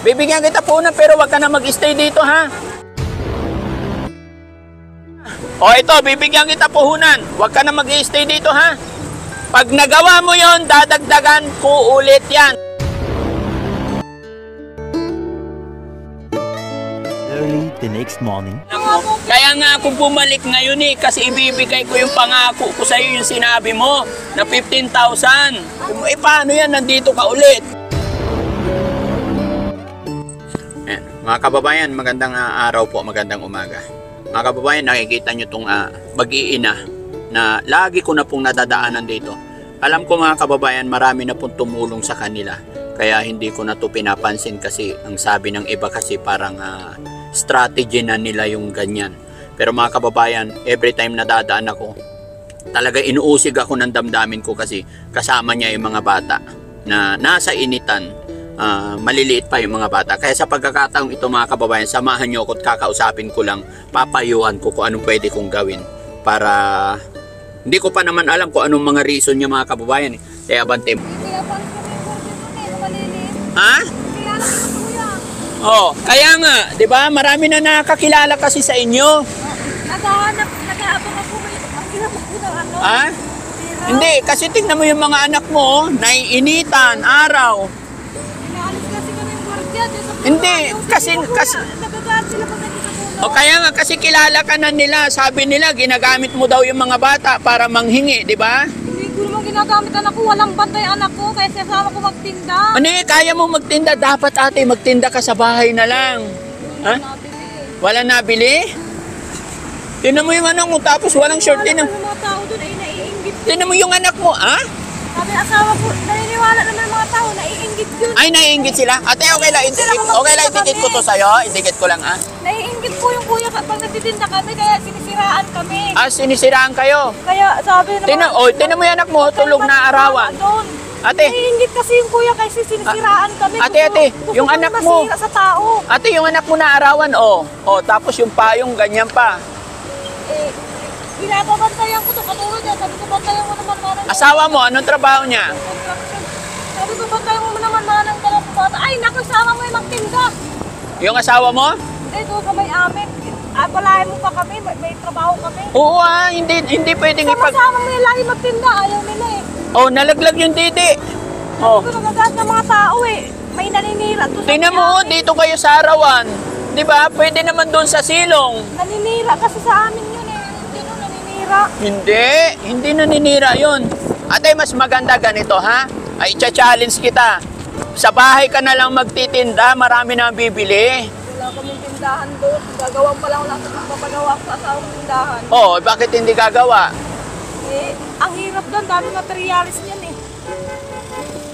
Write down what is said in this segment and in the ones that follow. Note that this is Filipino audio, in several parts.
Bibigyan kita puhunan pero wag ka na mag-stay dito, ha? O ito, bibigyan kita puhunan. Wag ka na mag-stay dito, ha? Pag nagawa mo yon, dadagdagan ko ulit yan. Early the next morning. Kaya nga ako bumalik ngayon eh, kasi ibibigay ko yung pangako ko sa iyo, yung sinabi mo na 15,000. Eh paano yan, nandito ka ulit? Mga kababayan, magandang araw po, magandang umaga. Mga kababayan, nakikita nyo itong mag-iina na lagi ko na pong nadadaanan dito. Alam ko mga kababayan, marami na pong tumulong sa kanila. Kaya hindi ko na ito pinapansin kasi ang sabi ng iba kasi parang strategy na nila yung ganyan. Pero mga kababayan, every time nadadaan ako, talaga inuusig ako ng damdamin ko kasi kasama niya yung mga bata na nasa initan. Maliliit pa yung mga bata. Kaya sa pagkakataong ito mga kababayan, samahan nyo ako at kakausapin ko lang, papayuhan ko kung anong pwede kong gawin para hindi ko pa naman alam kung anong mga reason niya mga kababayan. Kaya Bante. Ha? Oh, kaya nga, 'di ba? Marami na nakakilala kasi sa inyo. Nag-aabang ako ano? Ha? Hindi, kasi tingnan mo yung mga anak mo, naiinitan, araw. Inaalis kasi kami yung gwardiya. Hindi, kasi nagagalit sila pag nandito sa o kaya nga kasi kilala ka na nila. Sabi nila, ginagamit mo daw yung mga bata para manghingi, 'di ba? Hindi ko naman ginagamit anak ko. Walang bantay anak ko. Kaya sasama ko magtinda. Ano kaya mo magtinda? Dapat ate, magtinda ka sa bahay na lang. Ha? Wala nabili? Tinan mo yung anak mo tapos walang short din. Wala mga tao doon ay naiinggit. Tinan mo yung anak mo, ha? Sabi asawa ko, naniniwala naman mga tao, naiinggit yun. Ay, naiinggit sila. Ate, okay lang. Okay lang, itikit ko to sa'yo. Itikit ko lang, ha? Naiinggit po yung kuya pag nagtitinda kami, kaya sinisiraan kami. Ah, sinisiraan kayo. Kaya sabi naman, Tinan mo yung anak mo, tulog na arawan. Doon. Ate. Naiinggit kasi yung kuya kasi sinisiraan kami. Ate, yung anak mo. Masira sa tao. Ate, yung anak mo na arawan, oh. Oh, tapos yung payong, ganyan pa. Eh, binababantayan ko to, katulad niya. Sabi ko, bantayan mo naman manang. Asawa mo, anong trabaho niya? Sabi ko, bantayan mo naman manang dalawang bata. Ay, naku, sama mo yung magtinda. Yung asawa mo? Eh, doon ka may amin. Palahin mo pa kami, may trabaho kami. Oo, hindi pwedeng Sama mo yung lagi magtinda, ayaw nila eh. Oh, nalaglag yung didi. Oh. Sabi ko, nagagas ng mga tao eh. May naninira doon sa Tingnan mo, amin. dito kayo sa arawan. 'Di ba? Pwede naman doon sa silong. Naninira kasi sa amin yun eh. Hindi nun naninira. Hindi naninira 'yon. Ate, mas maganda ganito, ha? Ay, i-challenge kita. Sa bahay ka na lang magtitinda, marami na bibili. Wala kaming tindahan doon. Gagawang pa lang wala sa magpapagawa sa asawang tindahan. Oh, bakit hindi gagawa? Eh, ang hirap doon. Dami materialis niyan eh.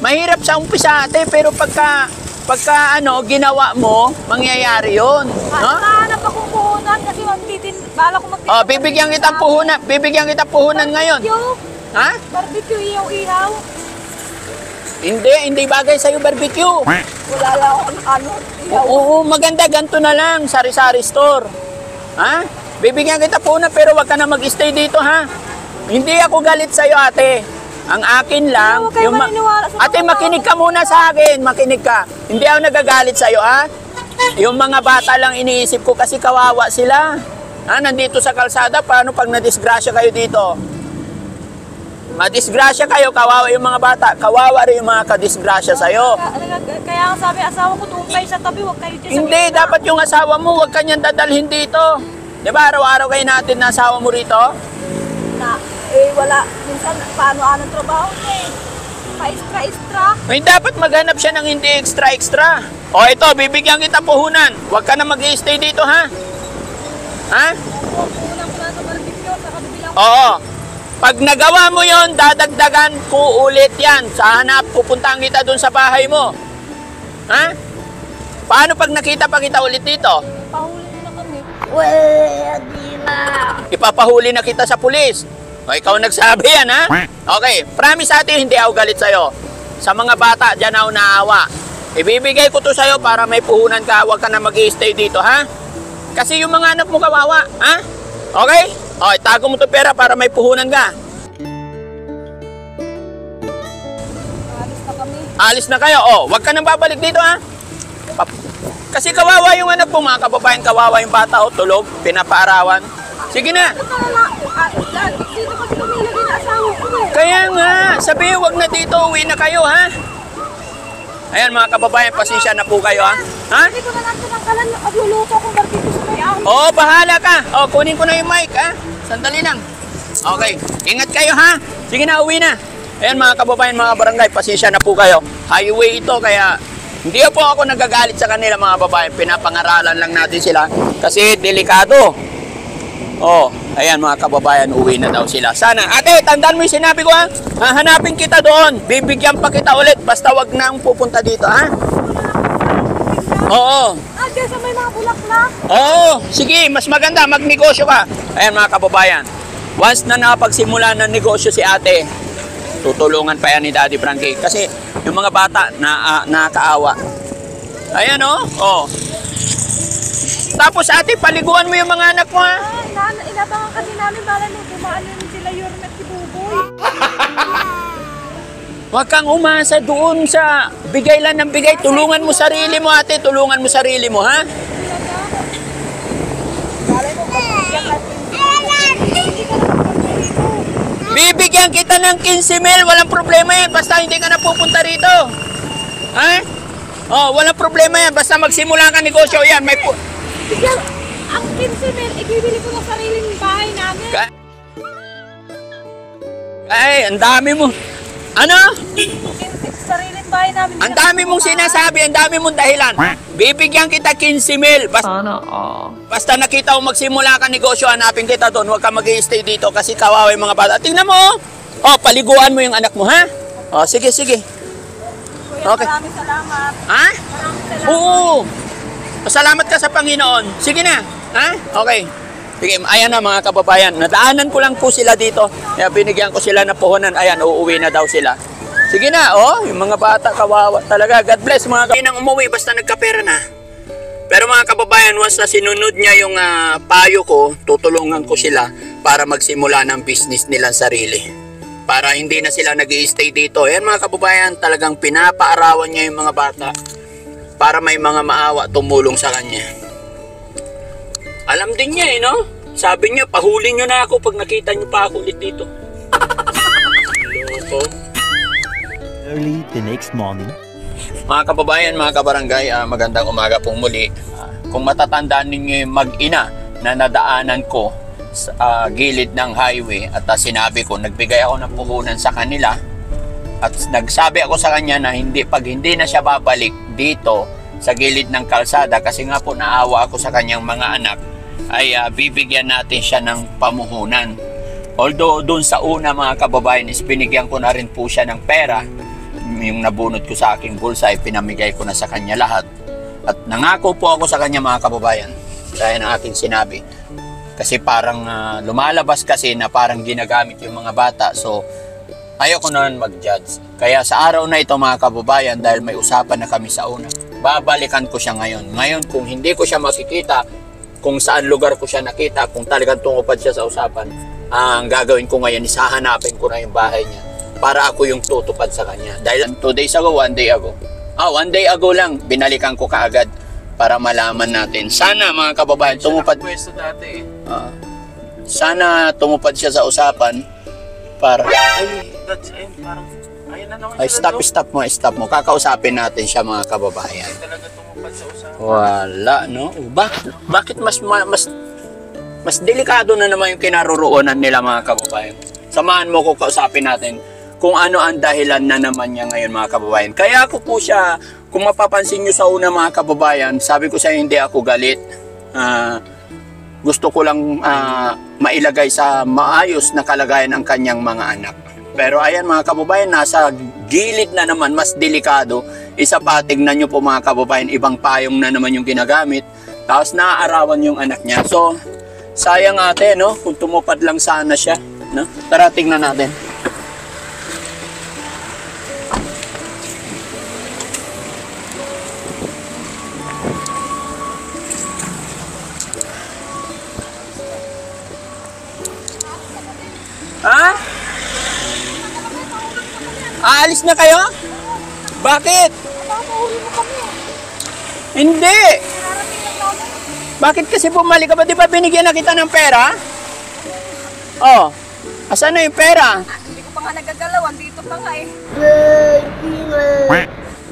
Mahirap sa umpisa, ate, pero pagka ginawa mo, mangyayari 'yon, no? Hanap akong puhunan kasi bala ko magtitinda. Oh, bibigyan kita puhunan ngayon. Barbecue. Ha? Barbecue, iyaw-iyaw. Hindi bagay sa barbecue. Wala lang akong ano, iyaw. Oo, maganda ganito na lang, sari-sari store. Ha? Bibigyan kita puhunan pero wag ka na mag-stay dito, ha? Hindi ako galit sa iyo, ate. Ang akin lang, Huwag kayo maniniwala sa ate, mga makinig tao. ka muna sa akin, makinig ka. Hindi ako nagagalit sa iyo, ha? Yung mga bata lang iniisip ko kasi kawawa sila. Ha? Nandito sa kalsada, paano pag nadisgrasya kayo dito? Madisgrasya kayo, kawawa yung mga bata, kawawa rin yung mga kadisgrasya sa'yo. Kaya ang sabi asawa ko, tumpay sa tabi, huwag kayo dyan sa Hindi, gitna. dapat yung asawa mo, huwag kanyang dadalhin dito. Di ba, araw-araw kayo natin na asawa mo rito? Wala. Minsan, paano anong trabaho niya eh. Pa-extra-extra. May dapat maghanap siya ng hindi extra-extra. O ito, bibigyan kita puhunan. Huwag ka na mag-i-stay dito, ha? Ha? Kulang ko na sa barbecue, saka bibilang Oo. Pag nagawa mo yon, dadagdagan ko ulit yan. Sa hanap, pupuntahan kita dun sa bahay mo. Ha? Paano pag nakita pa kita ulit dito? pahuli na kami. Pwede na. Ipapahuli na kita sa pulis. O, ikaw nagsabi yan, ha? Okay, promise atin, hindi ako galit sa'yo. Sa mga bata, dyan ako naawa. Ibibigay ko to sa'yo para may puhunan ka. Huwag ka na mag-i-stay dito, ha? Kasi yung mga anak mo kawawa, ha? Okay? O, itago mo to pera para may puhunan ka. Alis na kami. Alis na kayo. O, huwag ka nang babalik dito, ha? Kasi kawawa yung anak mo, mga kababayan, kawawa yung bata o tulog, pinapaarawan. Sige na. Ito na lang. Dito kasi kami lagi na asawa ko eh. Kaya nga, sabi wag na dito, uwi na kayo, ha? Ayan mga kababayan, pasensya na po kayo, ha? Ha? Hindi ko na lang tinanggalan yung pagluluto kong barbecue sa may ahon. Oo, bahala ka. O, kunin ko na yung mic, ha? Sandali lang. Okay, ingat kayo, ha? Sige na, uwi na. Ayan mga kababayan, mga barangay, pasensya na po kayo. Highway ito, kaya hindi po ako nagagalit sa kanila mga babayan. Pinapangaralan lang natin sila kasi delikado. Oh, ayan mga kababayan, uwi na daw sila. Sana, ate, tandaan mo yung sinabi ko, ha? Hahanapin kita doon. Bibigyan pa kita ulit. Basta wag na ang pupunta dito, ha? Oo. Diyan sa may mga bulaklak. Oo, sige, mas maganda, magnegosyo ka. Ayan mga kababayan, once na nakapagsimula ng negosyo si ate, tutulungan pa yan ni Daddy Frankie. Kasi yung mga bata na nakakaawa. Ayan oh. Tapos ate, paliguan mo yung mga anak mo, ha? Inabangan kasi namin bala nung dumaan na sila Yorme at si Buboy. Huwag kang umasa doon sa bigay lang ng bigay. Tulungan mo sarili mo, ate. Tulungan mo sarili mo, ha? Bibigyan kita ng 15 mil. Walang problema yan. Basta hindi ka na pupunta rito. Ha? Oh, walang problema yan. Basta magsimula ka negosyo. Yan, may Bigyan, ang 15 mil, ibibili ko na sariling bahay namin. Ay, ang dami mo. Ano? Sariling bahay namin. Ang dami mong sinasabi, ang dami mong dahilan. Bibigyan kita 15 mil. Basta nakita mo magsimula ka negosyo, hanapin kita doon. Huwag ka mag-i-stay dito kasi kawawa yung mga bata. Tingnan mo, oh, paliguan mo yung anak mo, ha? Oh, sige. Kuya, Okay. maraming salamat. Ha? Maraming salamat. Oo. Pasalamat ka sa Panginoon. Sige na. Ha? Okay. Sige, ayan na mga kababayan. Nadaanan ko lang po sila dito. Kaya binigyan ko sila ng puhunan. Ayan, uuwi na daw sila. Sige na, oh. Yung mga bata, kawawa talaga. God bless mga kababayan. Nang umuwi, basta nagkapera na. Pero mga kababayan, once na sinunod niya yung payo ko, tutulungan ko sila para magsimula ng business nilang sarili. Para hindi na sila nag-i-stay dito. Ayan mga kababayan, talagang pinapaarawan niya yung mga bata para may mga maawa tumulong sa kanya. Alam din niya no? Sabi niya, pahuli niyo na ako pag nakita niyo pa ako ulit dito. Loko. Early the next morning. Mga kababayan, mga kabarangay, magandang umaga pong muli. Kung matatandaan ninyo yung mag-ina na nadaanan ko sa gilid ng highway at sinabi ko, nagbigay ako ng puhunan sa kanila at nagsabi ako sa kanya na pag hindi na siya babalik dito sa gilid ng kalsada kasi nga po naawa ako sa kanyang mga anak ay bibigyan natin siya ng pamuhunan. Although doon sa una mga kababayan is binigyan ko na rin po siya ng pera, yung nabunot ko sa aking bulsa ay pinamigay ko na sa kanya lahat at nangako po ako sa kanya mga kababayan dahil ng aking sinabi kasi parang lumalabas kasi na parang ginagamit yung mga bata, so ayoko na mag-judge. Kaya sa araw na ito mga kababayan, dahil may usapan na kami sa una, babalikan ko siya ngayon. Ngayon kung hindi ko siya makikita, kung saan lugar ko siya nakita, kung talagang tungkol siya sa usapan, ang gagawin ko ngayon is hahanapin ko na yung bahay niya para ako yung tutupad sa kanya. Dahil 2 days ago, 1 day ago. 1 day ago lang, binalikan ko kaagad para malaman natin. Sana mga kababayan, tumupad. Sana tumupad siya sa usapan para... Ay, stop mo. Kakausapin natin siya mga kababayan. Wala, no? Bakit mas delikado na naman yung kinaroroonan nila mga kababayan? Samahan mo ko, kausapin natin kung ano ang dahilan na naman niya ngayon mga kababayan. Kaya ako po siya, kung mapapansin nyo sa una mga kababayan, sabi ko sa hindi ako galit. Gusto ko lang mailagay sa maayos na kalagayan ang kanyang mga anak. Pero ayan mga kababayan, nasa gilid na naman, mas delikado. Isa pa, tignan nyo po mga kababayan, ibang payong na naman yung ginagamit. Tapos naaarawan yung anak niya. So, sayang ate, no? Kung tumupad lang sana siya. No? Tara, tignan natin. Ha? Aalis na kayo? Bakit? Papahuli mo kami. Hindi! Narating lang ako. Bakit kasi bumalik ka ba? Di ba binigyan na kita ng pera? Oh, asan na yung pera? Hindi ko pa nga nagagalaw. Dito pa nga eh.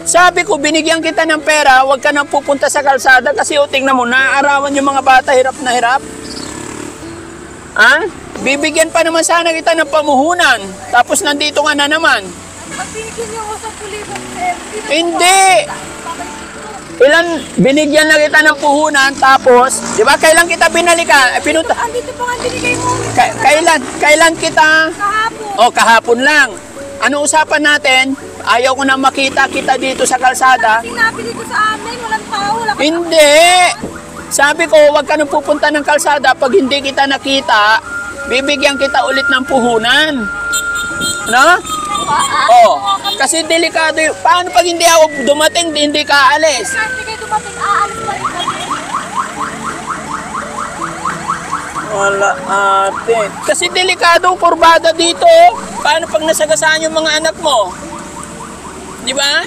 Sabi ko, binigyan kita ng pera, huwag ka nang pupunta sa kalsada kasi tingnan mo, naaarawan yung mga bata hirap na hirap. Ha? Bibigyan pa naman sana kita ng pamuhunan, tapos nandito ka na naman. Pag binigyan niyo ako sa tulibo, eh, Hindi! babalik dito. Ilan, binigyan na kita ng puhunan, tapos, di ba, kailan kita binalikan? Pinunta. Andito pa nga binigay mo. Kailan kita? Kahapon. Oh, kahapon lang. Ano usapan natin? Ayaw ko na makita kita dito sa kalsada. Sinabi dito sa amin, walang tao, wala ka. Hindi! Sabi ko, huwag ka nang pupunta ng kalsada pag hindi kita nakita, bibigyan kita ulit ng puhunan. No? Oh, kasi delikado yun. Paano pag hindi ako dumating, hindi ka alis? Kahit hindi kayo dumating, aalis pa rin kami. Wala ate. Kasi delikado ang kurbada dito. Paano pag nasagasaan yung mga anak mo? Di ba?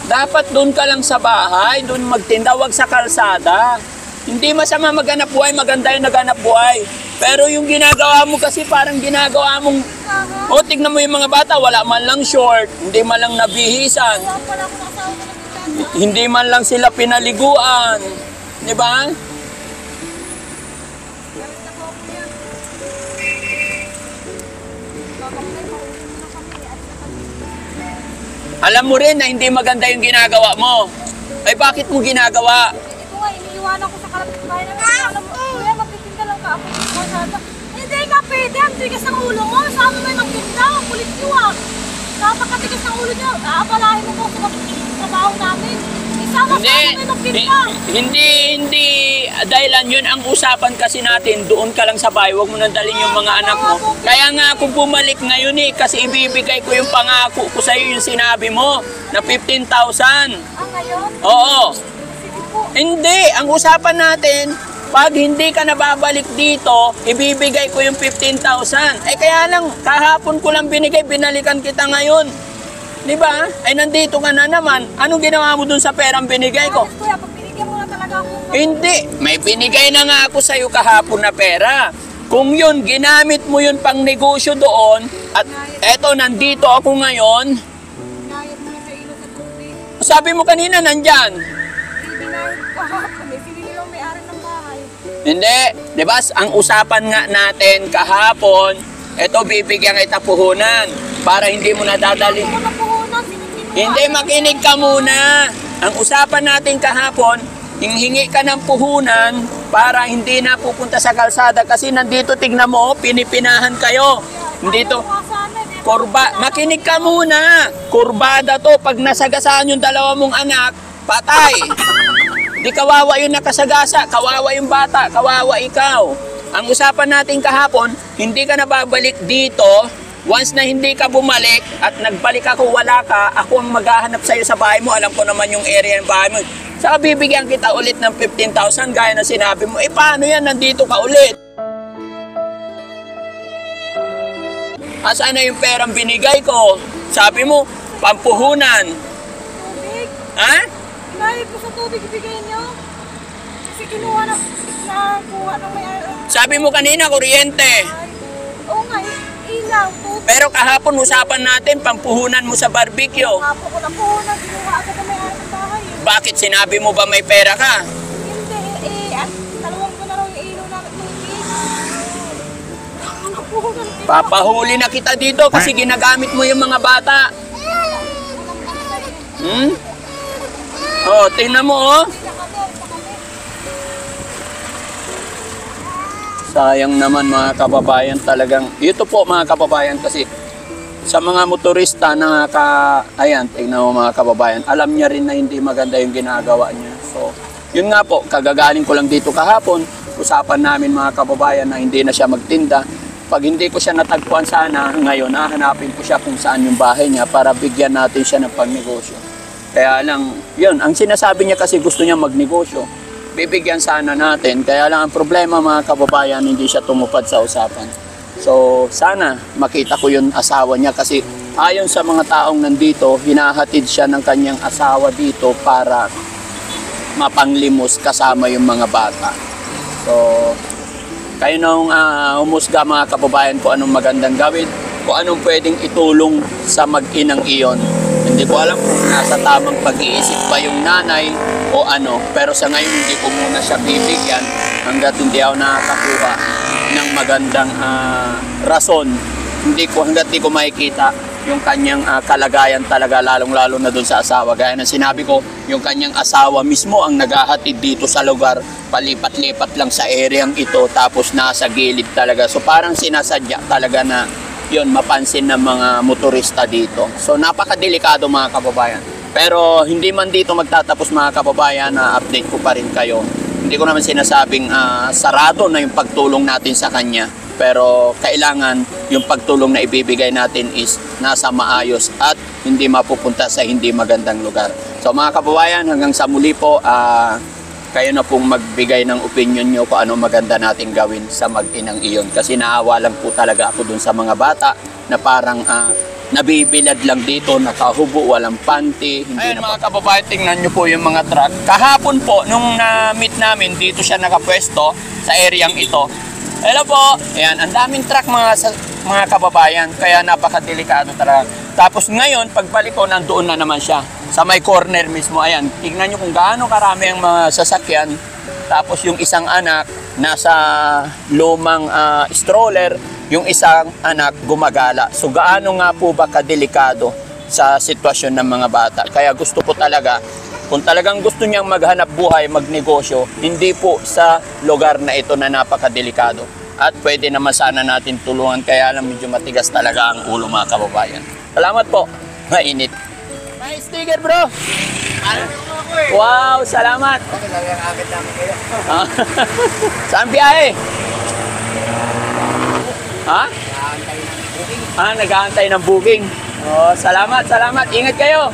Dapat doon ka lang sa bahay, doon magtinda, wag sa kalsada. Hindi masama maghanap buhay, maganda yung naghanap buhay. Pero yung ginagawa mo kasi parang ginagawa mong, o tignan mo yung mga bata, wala man lang short, hindi man lang nabihisan, Kaya pala ako nasawa ko ng bigyan. hindi man lang sila pinaliguan. Di ba? Galit na po ako yan. Babakay, pauwi na kami. Alis na kami. Alam mo rin na hindi maganda yung ginagawa mo. Ay bakit mo ginagawa? Ito nga, iniiwanan ko sa kalapit bahay namin. Alam mo, kuya, magtitinda lang ka ako. Hindi ka pwede, ang tigas ng ulo mo. Saan mo may magtinda? Ang kulit nyo ah. Napakatigas ng ulo nyo. Aabalahin mo ko sa trabaho namin. Isama sa Hindi, may magtinda. hindi dahilan yun ang usapan kasi natin, doon ka lang sa bahay, huwag mo nang dalhin yung mga anak mo. Kaya nga kung bumalik ngayon eh, kasi ibibigay ko yung pangako ko sa'yo yung sinabi mo, na 15,000. Ah, ngayon? Oo. Sige po. Hindi, ang usapan natin, pag hindi ka nababalik dito, ibibigay ko yung 15,000. Eh kaya lang, kahapon ko lang binigay, binalikan kita ngayon. Di ba? Ay nandito ka na naman. Anong ginawa mo dun sa perang binigay ko? Kuya, pag binigyan mo na talaga ako. Hindi, may binigay na nga ako sa'yo kahapon na pera. Kung yun, ginamit mo yun pang negosyo doon, at eto, nandito ako ngayon, Binayad mo na sa ilo sa tubig. sabi mo kanina, nandyan. Binayad ko kahapon. May sinili lang may-ari ng bahay. Hindi, di ba? Ang usapan nga natin kahapon, eto, bibigyan kita puhunan para hindi mo nadadali. Ako na puhunan, sinikinuha. Hindi, makinig ka muna. Ang usapan natin kahapon, hinghingi ka ng puhunan para hindi na pupunta sa kalsada kasi nandito, tignan mo, pinipinahan kayo. Dito, makinig ka muna. Kurbada to, pag nasagasaan yung dalawa mong anak, patay. Di kawawa yung nakasagasa, kawawa yung bata, kawawa ikaw. Ang usapan natin kahapon, hindi ka na babalik dito. Once na hindi ka bumalik at nagbalik ako, wala ka, ako ang maghahanap sa'yo sa bahay mo. Alam ko naman yung area ng bahay mo. Saka bibigyan kita ulit ng 15,000 gaya na sinabi mo. Eh paano yan? Nandito ka ulit. Asaan na yung perang binigay ko? Sabi mo, pampuhunan. Tubig. Ha? Binayad ko sa tubig, ibigay niyo. Kasi kinuha na, nakuha ng may-ari. Sabi mo kanina, kuryente. Oo nga, ilaw, tubig. Pero kahapon usapan natin, pampuhunan mo sa barbecue. Nga po ko na puhunan, kinuha agad ng may-ari ng bahay. Bakit sinabi mo ba may pera ka? Hindi, at dalawang ko na raw yung ilaw namin tubig. Napuhunan kita. Papahuli na kita dito kasi ginagamit mo yung mga bata. Hmm? Oh, tingnan mo oh. Sayang naman mga kababayan talagang. Ito po mga kababayan kasi sa mga motorista na ayan, tingnan mo mga kababayan, alam niya rin na hindi maganda yung ginagawa niya. So, yun nga po, kagagaling ko lang dito kahapon, usapan namin mga kababayan na hindi na siya magtinda. Pag hindi ko siya natagpuan sana, ngayon hahanapin ko siya kung saan yung bahay niya para bigyan natin siya ng pagnegosyo. Kaya lang, yun, ang sinasabi niya kasi gusto niya magnegosyo. bibigyan sana natin. Kaya lang ang problema mga kababayan, hindi siya tumupad sa usapan. So sana makita ko yung asawa niya kasi ayon sa mga taong nandito, hinahatid siya ng kanyang asawa dito para mapanglimos kasama yung mga bata. So kayo nung humusga mga kababayan kung anong magandang gawin, kung anong pwedeng itulong sa mag-inang iyon. Hindi ko alam kung nasa tamang pag-iisip ba yung nanay o ano, pero sa ngayon hindi ko muna siya bibigyan hanggat hindi ako nakakakuha ng magandang rason. Hanggat di ko makikita yung kanyang kalagayan talaga, lalong-lalo na doon sa asawa. Gaya ng sinabi ko, yung kanyang asawa mismo ang naghahatid dito sa lugar, palipat-lipat lang sa areang ito, tapos nasa gilid talaga. So parang sinasadya talaga na yun, mapansin ng mga motorista dito. So napakadelikado mga kababayan. Pero hindi man dito magtatapos mga kababayan, update ko pa rin kayo. Hindi ko naman sinasabing sarado na yung pagtulong natin sa kanya. Pero kailangan yung pagtulong na ibibigay natin is nasa maayos at hindi mapupunta sa hindi magandang lugar. So mga kababayan, hanggang sa muli po, kayo na pong magbigay ng opinion nyo kung ano maganda nating gawin sa mag-inang iyon. Kasi naawa lang po talaga ako dun sa mga bata na parang nabibilad lang dito, nakahubo, walang panty. Ayun mga kababayan, tingnan nyo po yung mga truck. Kahapon po, nung na-meet namin, dito siya nakapwesto sa areang ito. Hello po! Ayan, ang daming truck mga kababayan, kaya napakadelikado talaga. Tapos ngayon, pagbalik ko, nandoon na naman siya. Sa may corner mismo, ayan. Tignan nyo kung gaano karami ang mga sasakyan. Tapos yung isang anak, nasa lumang stroller. Yung isang anak, gumagala. So gaano nga po ba kadelikado sa sitwasyon ng mga bata. Kaya gusto ko talaga, kung talagang gusto niyang maghanap buhay, magnegosyo, hindi po sa lugar na ito na napakadelikado. At pwede naman sana natin tulungan, kaya lang medyo matigas talaga ang ulo mga kababayan. Salamat po. Mainit. May sticker bro. Wow, salamat. Saan biyahe? Ha? Nag-aantay ng booking. Oh, salamat. Ingat kayo.